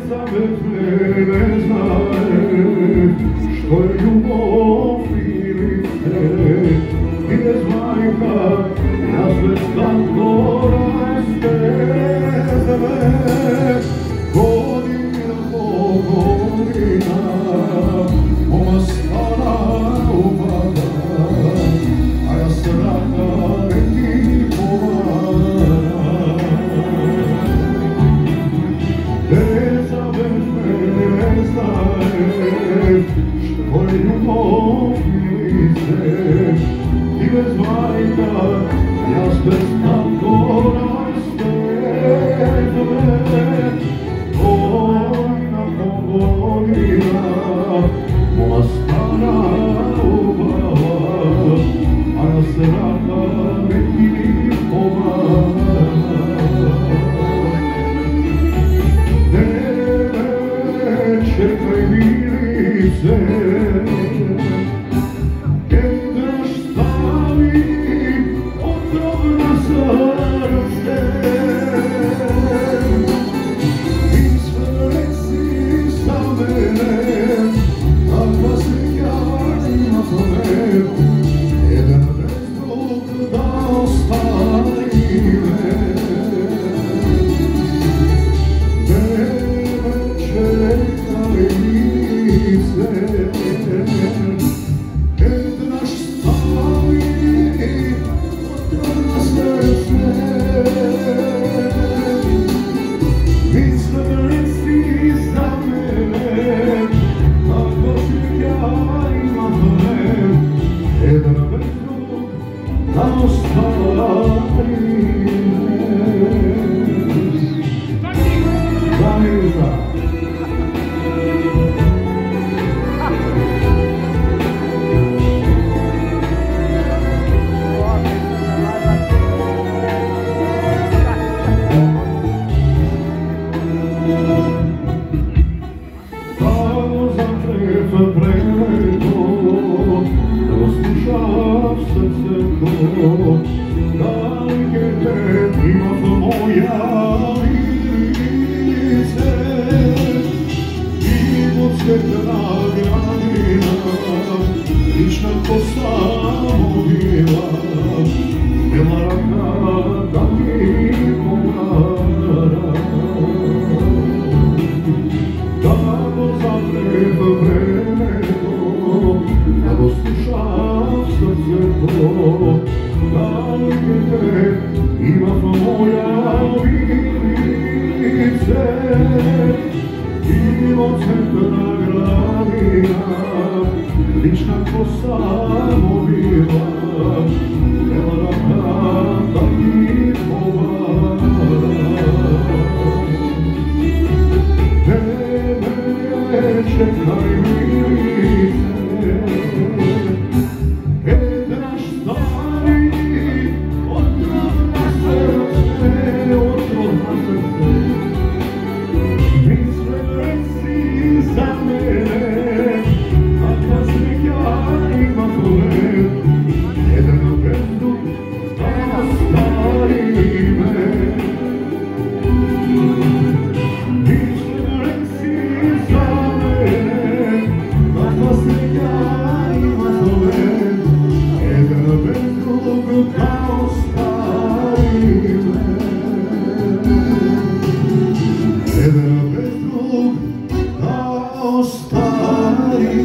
Ne znaje što je ljubav ili te i bez majka ja sve slatko rastezeme godina po godina moja stara upada a ja se rada neki povara što je ljubav ili se i bez majka ja sve slatko rastezeme godina po godina moja stara ubava a ja se rada neki povara čekaj milice Kendraš stavi otrovna srce i sve reci za mene takva slika ima problem jedan bez drug da ostavi me Ostari